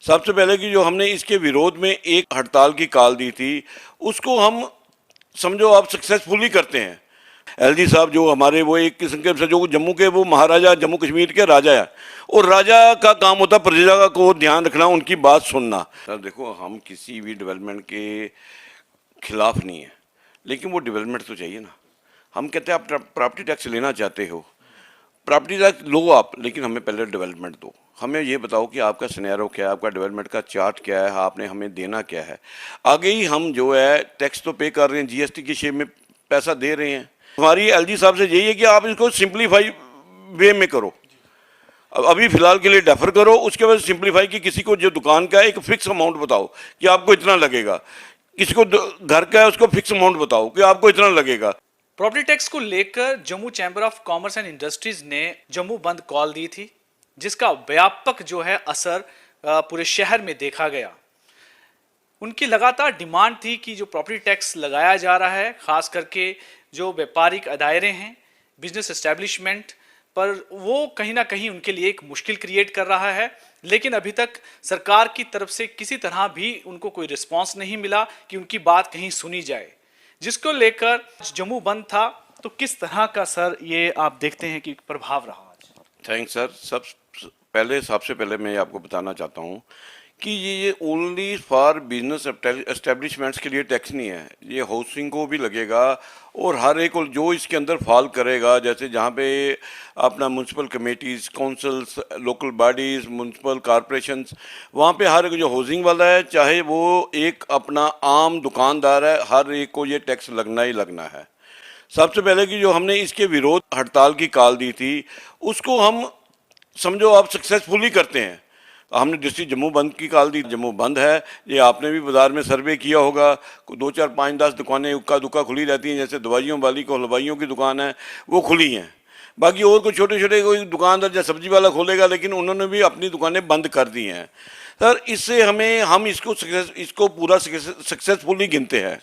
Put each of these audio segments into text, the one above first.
सबसे पहले कि जो हमने इसके विरोध में एक हड़ताल की कॉल दी थी, उसको हम समझो आप सक्सेसफुली करते हैं। एलजी साहब जो हमारे वो एक किस्म के जो जम्मू के वो महाराजा, जम्मू कश्मीर के राजा है, और राजा का काम होता है प्रजा को ध्यान रखना, उनकी बात सुनना। सर देखो, हम किसी भी डेवलपमेंट के खिलाफ नहीं है, लेकिन वो डेवलपमेंट तो चाहिए ना। हम कहते हैं आप प्रॉपर्टी टैक्स लेना चाहते हो, प्रॉपर्टी टैक्स लो आप, लेकिन हमें पहले डेवलपमेंट दो। हमें ये बताओ कि आपका सिनेरियो क्या है, आपका डेवलपमेंट का चार्ट क्या है, आपने हमें देना क्या है। आगे ही हम जो है टैक्स तो पे कर रहे हैं, जीएसटी की शेप में पैसा दे रहे हैं। हमारी एलजी साहब से यही है कि आप इसको सिंप्लीफाई वे में करो। अब अभी फिलहाल के लिए डेफर करो, उसके बाद सिंप्लीफाई की किसी को जो दुकान का है एक फिक्स अमाउंट बताओ कि आपको इतना लगेगा, किसी को घर का है उसको फिक्स अमाउंट बताओ कि आपको इतना लगेगा। प्रॉपर्टी टैक्स को लेकर Jammu chamber of commerce and industries ने जम्मू बंद कॉल दी थी, जिसका व्यापक जो है असर पूरे शहर में देखा गया। उनकी लगातार डिमांड थी कि जो प्रॉपर्टी टैक्स लगाया जा रहा है, खास करके जो व्यापारिक दायरे हैं, बिजनेस एस्टेब्लिशमेंट पर, वो कहीं ना कहीं उनके लिए एक मुश्किल क्रिएट कर रहा है। लेकिन अभी तक सरकार की तरफ से किसी तरह भी उनको कोई रिस्पांस नहीं मिला कि उनकी बात कहीं सुनी जाए, जिसको लेकर जम्मू बंद था। तो किस तरह का सर ये आप देखते हैं कि प्रभाव रहा आज? Thanks sir. सबसे पहले मैं आपको बताना चाहता हूँ कि ये ओनली फॉर बिजनेस एस्टेब्लिशमेंट्स के लिए टैक्स नहीं है, ये हाउसिंग को भी लगेगा, और हर एक जो इसके अंदर फॉल करेगा, जैसे जहाँ पे अपना municipal committees, councils, local bodies, municipal corporations, वहाँ पे हर एक जो हाउसिंग वाला है, चाहे वो एक अपना आम दुकानदार है, हर एक को ये टैक्स लगना ही लगना है। सबसे पहले कि जो हमने इसके विरोध हड़ताल की कॉल दी थी, उसको हम समझो आप सक्सेसफुली करते हैं। हमने डिस्ट्रिक्ट जम्मू बंद की कॉल दी, जम्मू बंद है। ये आपने भी बाज़ार में सर्वे किया होगा, 2 4 5 10 दुकानें उक्का दुक्का खुली रहती हैं, जैसे दवाइयों वाली को हलवाइयों की दुकान है वो खुली हैं। बाकी और कुछ छोटे छोटे कोई दुकानदार जैसे सब्जी वाला खोलेगा, लेकिन उन्होंने भी अपनी दुकानें बंद कर दी हैं। सर इससे हम इसको पूरा सक्सेसफुली गिनते हैं।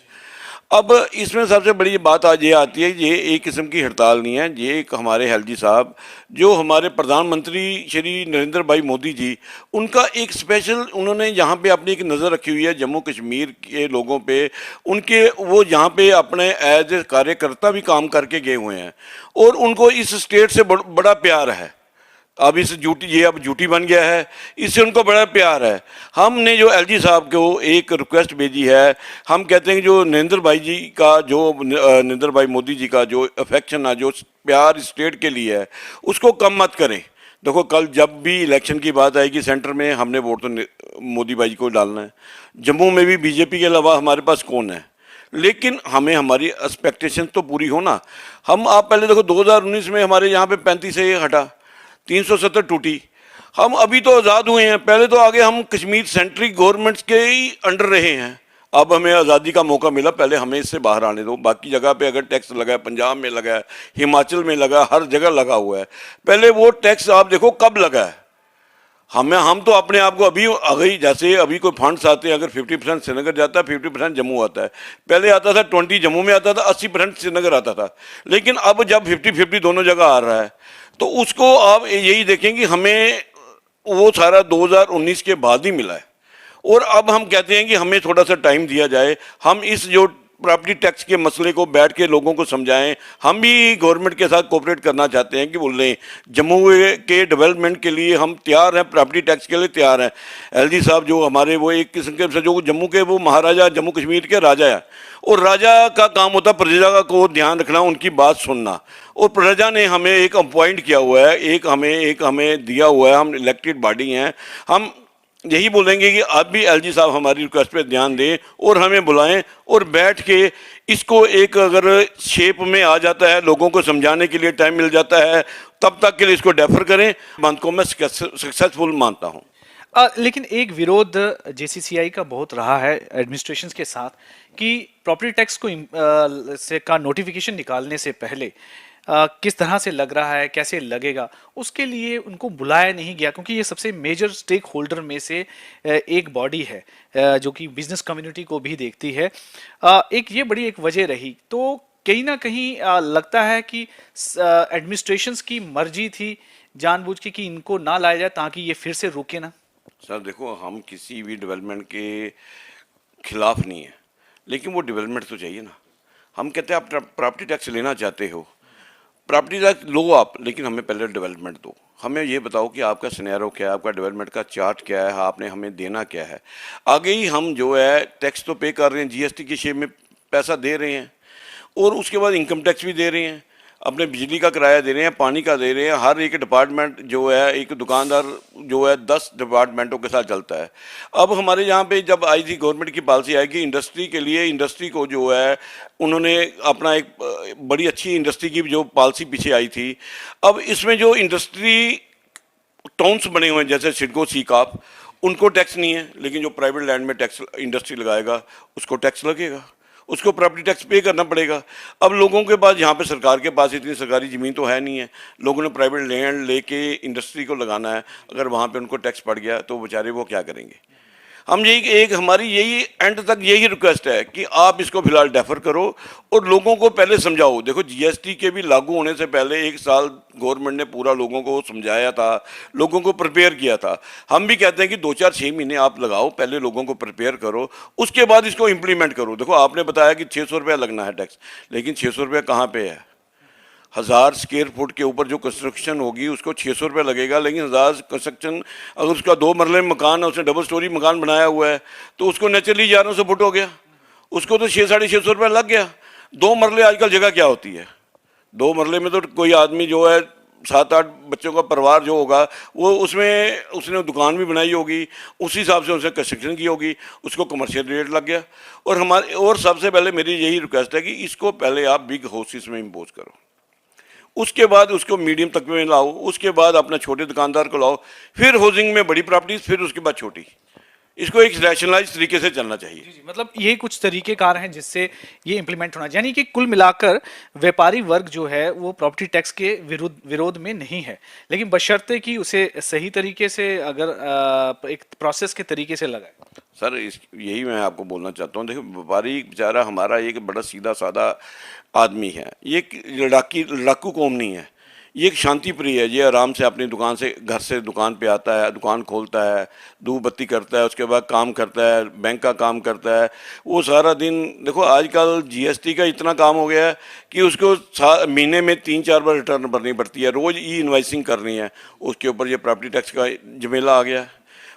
अब इसमें सबसे बड़ी बात आज ये आती है, ये एक किस्म की हड़ताल नहीं है, ये एक हमारे एलजी साहब जो हमारे प्रधानमंत्री श्री नरेंद्र भाई मोदी जी, उनका एक स्पेशल उन्होंने यहाँ पे अपनी एक नज़र रखी हुई है जम्मू कश्मीर के लोगों पे। उनके वो यहाँ पे अपने एज ए कार्यकर्ता भी काम करके गए हुए हैं, और उनको इस स्टेट से बड़ा प्यार है। अब इस ड्यूटी, ये अब ड्यूटी बन गया है, इससे उनको बड़ा प्यार है। हमने जो एलजी साहब को एक रिक्वेस्ट भेजी है, हम कहते हैं कि जो नरेंद्र भाई जी का, जो नरेंद्र भाई मोदी जी का जो अफेक्शन है, जो प्यार स्टेट के लिए है, उसको कम मत करें। देखो कल जब भी इलेक्शन की बात आएगी सेंटर में, हमने वोट तो मोदी भाई को डालना है। जम्मू में भी बीजेपी के अलावा हमारे पास कौन है, लेकिन हमें हमारी एक्सपेक्टेशन तो पूरी हो ना। आप पहले देखो 2019 में हमारे यहाँ पे 35 से हटा, 370 टूटी। हम अभी तो आज़ाद हुए हैं, पहले तो आगे हम कश्मीर सेंट्रल गवर्नमेंट्स के ही अंडर रहे हैं। अब हमें आज़ादी का मौका मिला, पहले हमें इससे बाहर आने दो। बाकी जगह पे अगर टैक्स लगा है, पंजाब में लगा है, हिमाचल में लगा है, हर जगह लगा हुआ है। पहले वो टैक्स आप देखो कब लगा है। हम तो अपने आप को अभी आ गई, जैसे अभी कोई फंड्स आते हैं, अगर 50% श्रीनगर जाता है, 50% जम्मू आता है। पहले आता था 20 जम्मू में आता था, 80% श्रीनगर आता था। लेकिन अब जब 50-50 दोनों जगह आ रहा है, तो उसको आप यही देखें कि हमें वो सारा 2019 के बाद ही मिला है। और अब हम कहते हैं कि हमें थोड़ा सा टाइम दिया जाए, हम इस जो प्रॉपर्टी टैक्स के मसले को बैठ के लोगों को समझाएं। हम भी गवर्नमेंट के साथ कोऑपरेट करना चाहते हैं कि बोल रहे हैं जम्मू के डेवलपमेंट के लिए हम तैयार हैं, प्रॉपर्टी टैक्स के लिए तैयार हैं। एलजी साहब जो हमारे वो एक किस्म के जो जम्मू के वो महाराजा, जम्मू कश्मीर के राजा है, और राजा का काम होता है प्रजा को ध्यान रखना, उनकी बात सुनना। और प्रजा ने हमें एक अपॉइंट किया हुआ है, एक हमें दिया हुआ है, हम इलेक्टेड बॉडी हैं। हम यही बोलेंगे कि आप भी एलजी साहब हमारी रिक्वेस्ट पे ध्यान दें और हमें बुलाएं, और बैठ के इसको एक अगर शेप में आ जाता है, लोगों को समझाने के लिए टाइम मिल जाता है, तब तक के लिए इसको डेफर करें। बंद को मैं सक्सेसफुल मानता हूं। लेकिन एक विरोध जेसीसीआई का बहुत रहा है एडमिनिस्ट्रेशन के साथ कि प्रॉपर्टी टैक्स को से का नोटिफिकेशन निकालने से पहले किस तरह से लग रहा है, कैसे लगेगा, उसके लिए उनको बुलाया नहीं गया, क्योंकि ये सबसे मेजर स्टेक होल्डर में से एक बॉडी है जो कि बिजनेस कम्युनिटी को भी देखती है। एक ये बड़ी एक वजह रही। तो कहीं ना कहीं लगता है कि एडमिनिस्ट्रेशंस की मर्जी थी जानबूझ के कि इनको ना लाया जाए ताकि ये फिर से रुके ना। सर देखो, हम किसी भी डेवलपमेंट के खिलाफ नहीं है, लेकिन वो डेवलपमेंट तो चाहिए ना। हम कहते हैं आप प्रॉपर्टी टैक्स लेना चाहते हो, प्रॉपर्टी टैक्स लो आप, लेकिन हमें पहले डेवलपमेंट दो। हमें ये बताओ कि आपका सिनेरियो क्या है, आपका डेवलपमेंट का चार्ट क्या है, आपने हमें देना क्या है। आगे ही हम जो है टैक्स तो पे कर रहे हैं, जीएसटी की शेप में पैसा दे रहे हैं, और उसके बाद इनकम टैक्स भी दे रहे हैं, अपने बिजली का किराया दे रहे हैं, पानी का दे रहे हैं। हर एक डिपार्टमेंट जो है, एक दुकानदार जो है 10 डिपार्टमेंटों के साथ चलता है। अब हमारे यहाँ पे जब आई थी गवर्नमेंट की पॉलिसी आई कि इंडस्ट्री के लिए, इंडस्ट्री को जो है उन्होंने अपना एक बड़ी अच्छी इंडस्ट्री की जो पॉलिसी पीछे आई थी। अब इसमें जो इंडस्ट्री टाउन्स बने हुए हैं जैसे सिडको सीकाप, उनको टैक्स नहीं है, लेकिन जो प्राइवेट लैंड में टैक्स इंडस्ट्री लगाएगा उसको टैक्स लगेगा, उसको प्रॉपर्टी टैक्स पे करना पड़ेगा। अब लोगों के पास, यहाँ पे सरकार के पास इतनी सरकारी ज़मीन तो है नहीं है, लोगों ने प्राइवेट लैंड लेके इंडस्ट्री को लगाना है। अगर वहाँ पे उनको टैक्स पड़ गया तो बेचारे वो क्या करेंगे। हम यही एक हमारी यही एंड तक यही रिक्वेस्ट है कि आप इसको फिलहाल डेफर करो और लोगों को पहले समझाओ। देखो, जीएसटी के भी लागू होने से पहले 1 साल गवर्नमेंट ने पूरा लोगों को समझाया था, लोगों को प्रिपेयर किया था। हम भी कहते हैं कि 2-4-6 महीने आप लगाओ, पहले लोगों को प्रिपेयर करो, उसके बाद इसको इम्प्लीमेंट करो। देखो, आपने बताया कि 600 रुपया लगना है टैक्स, लेकिन 600 रुपया कहाँ पे है। 1000 स्क्वायर फुट के ऊपर जो कंस्ट्रक्शन होगी उसको 600 रुपये लगेगा, लेकिन 1000 कंस्ट्रक्शन, अगर उसका 2 मरले में मकान है, उसने डबल स्टोरी मकान बनाया हुआ है, तो उसको नेचुरली 1100 फुट हो गया, उसको तो 600-650 रुपये लग गया। 2 मरले आजकल जगह क्या होती है, 2 मरले में तो कोई आदमी जो है 7-8 बच्चों का परिवार जो होगा वो उसमें उसने दुकान भी बनाई होगी, उसी हिसाब से उसने कंस्ट्रक्शन की होगी, उसको कमर्शियल रेट लग गया। और सबसे पहले मेरी यही रिक्वेस्ट है कि इसको पहले आप बिग हाउसेस में इम्पोज करो, उसके बाद उसको मीडियम तक में लाओ, उसके बाद अपना छोटे दुकानदार को लाओ, फिर हाउसिंग में बड़ी प्रॉपर्टीज, फिर उसके बाद छोटी। इसको एक रैशनलाइज तरीके से चलना चाहिए। जी, मतलब ये कुछ तरीकेकार हैं जिससे ये इम्प्लीमेंट होना, यानी कि कुल मिलाकर व्यापारी वर्ग जो है वो प्रॉपर्टी टैक्स के विरोध में नहीं है, लेकिन बशर्ते कि उसे सही तरीके से अगर एक प्रोसेस के तरीके से लगाए। सर यही मैं आपको बोलना चाहता हूँ। देखो, व्यापारी बेचारा हमारा एक बड़ा सीधा साधा आदमी है, ये एक लड़ाकू कौम नहीं है, ये एक शांति प्रिय है। ये आराम से अपनी दुकान से, घर से दुकान पे आता है, दुकान खोलता है, धूप बत्ती करता है, उसके बाद काम करता है, बैंक का काम करता है, वो सारा दिन। देखो, आजकल जीएसटी का इतना काम हो गया है कि उसको महीने में 3-4 बार रिटर्न भरनी पड़ती है, रोज़ ई इनवाइसिंग करनी है, उसके ऊपर ये प्रॉपर्टी टैक्स का झमेला आ गया है।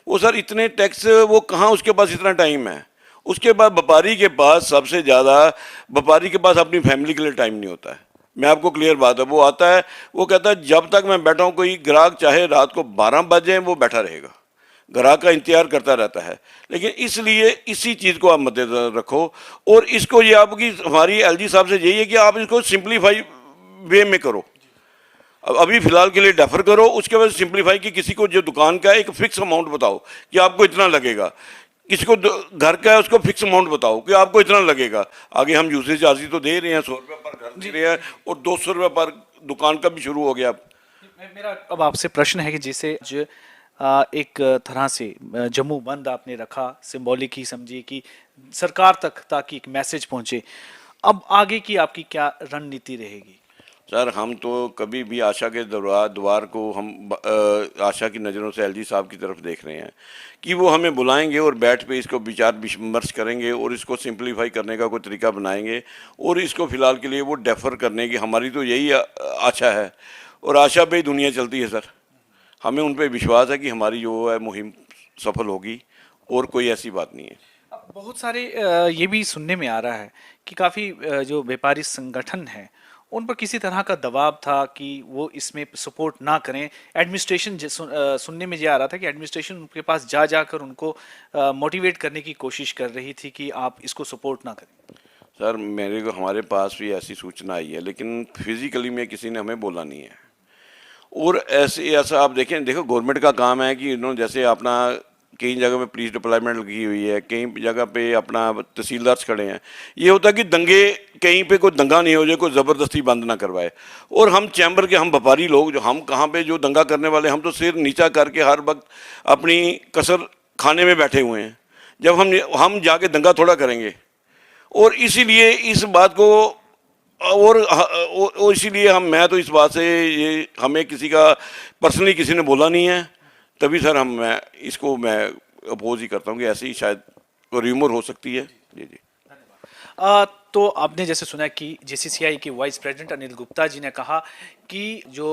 वो सर इतने टैक्स, वो कहाँ उसके पास इतना टाइम है। उसके बाद व्यापारी के पास सबसे ज़्यादा, व्यापारी के पास अपनी फैमिली के लिए टाइम नहीं होता है। मैं आपको क्लियर बात है, वो आता है, वो कहता है जब तक मैं बैठा हूँ, कोई ग्राहक चाहे रात को 12 बजे वो बैठा रहेगा, ग्राहक का इंतजार करता रहता है। लेकिन इसलिए इसी चीज़ को आप मद्देनजर रखो, और इसको ये आपकी हमारी एलजी साहब से यही है कि आप इसको सिंप्लीफाई वे में करो। अब अभी फिलहाल के लिए डेफर करो, उसके बाद सिंप्लीफाई की किसी को जो दुकान का एक फिक्स अमाउंट बताओ कि आपको इतना लगेगा, किसी को घर का है उसको फिक्स अमाउंट बताओ कि आपको इतना लगेगा। आगे हम यूसेज चार्ज तो दे रहे हैं, 100 रुपये पर घर दे रहे हैं, और 200 रुपये पर दुकान का भी शुरू हो गया। मेरा अब आपसे प्रश्न है कि जैसे एक तरह से जम्मू बंद आपने रखा, सिंबॉलिक ही समझिए कि सरकार तक ताकि एक मैसेज पहुंचे, अब आगे की आपकी क्या रणनीति रहेगी। सर हम तो कभी भी आशा के द्वार को हम आशा की नज़रों से एलजी साहब की तरफ देख रहे हैं कि वो हमें बुलाएंगे और बैठ पे इसको विचार विमर्श करेंगे और इसको सिंप्लीफाई करने का कोई तरीका बनाएंगे, और इसको फ़िलहाल के लिए वो डेफर करने की हमारी तो यही आशा है, और आशा पे ही दुनिया चलती है। सर हमें उन पर विश्वास है कि हमारी जो है मुहिम सफल होगी, और कोई ऐसी बात नहीं है। बहुत सारे ये भी सुनने में आ रहा है कि काफ़ी जो व्यापारी संगठन है उन पर किसी तरह का दबाव था कि वो इसमें सपोर्ट ना करें। एडमिनिस्ट्रेशन सुनने में ये आ रहा था कि एडमिनिस्ट्रेशन उनके पास जाकर उनको मोटिवेट करने की कोशिश कर रही थी कि आप इसको सपोर्ट ना करें। सर मेरे को, हमारे पास भी ऐसी सूचना आई है, लेकिन फिजिकली में किसी ने हमें बोला नहीं है। और ऐसा आप देखो गवर्नमेंट का काम है कि इन्होंने जैसे अपना कई जगह पे पुलिस डिप्लॉयमेंट लगी हुई है, कई जगह पे अपना तहसीलदार खड़े हैं। ये होता है कि दंगे, कहीं पे कोई दंगा नहीं हो जाए, कोई ज़बरदस्ती बंद ना करवाए। और हम चैम्बर के, हम व्यापारी लोग जो, हम कहाँ पे जो दंगा करने वाले, हम तो सिर नीचा करके हर वक्त अपनी कसर खाने में बैठे हुए हैं। जब हम जाके दंगा थोड़ा करेंगे, और इसीलिए इस बात को, और इसीलिए मैं तो इस बात से, ये हमें किसी का पर्सनली किसी ने बोला नहीं है तभी सर मैं इसको अपोज ही करता हूँ कि ऐसे ही शायद र्यूमर हो सकती है। जी जी। तो आपने जैसे सुना कि जेसीसीआई के वाइस प्रेसिडेंट अनिल गुप्ता जी ने कहा कि जो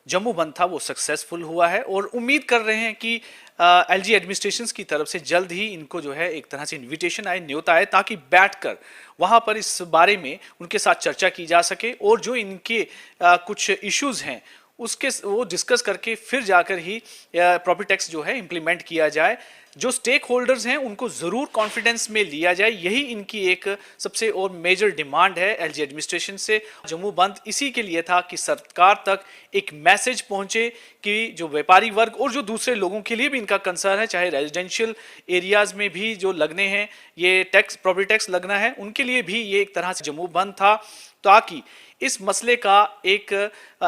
जम्मू बंद था वो सक्सेसफुल हुआ है और उम्मीद कर रहे हैं कि एलजी एडमिनिस्ट्रेशंस की तरफ से जल्द ही इनको जो है एक तरह से इनविटेशन आए, न्योता आए, ताकि बैठकर वहां पर इस बारे में उनके साथ चर्चा की जा सके और जो इनके कुछ इश्यूज हैं उसके वो डिस्कस करके फिर जाकर ही प्रॉपर्टी टैक्स जो है इंप्लीमेंट किया जाए। जो स्टेक होल्डर्स हैं उनको जरूर कॉन्फिडेंस में लिया जाए, यही इनकी एक सबसे और मेजर डिमांड है एलजी एडमिनिस्ट्रेशन से। जम्मू बंद इसी के लिए था कि सरकार तक एक मैसेज पहुंचे कि जो व्यापारी वर्ग और जो दूसरे लोगों के लिए भी इनका कंसर्न है, चाहे रेजिडेंशियल एरियाज में भी जो लगने हैं ये टैक्स, प्रॉपर्टी टैक्स लगना है, उनके लिए भी ये एक तरह से जम्मू बंद था, ताकि इस मसले का एक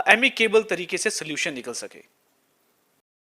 एमिकेबल तरीके से सोल्यूशन निकल सके।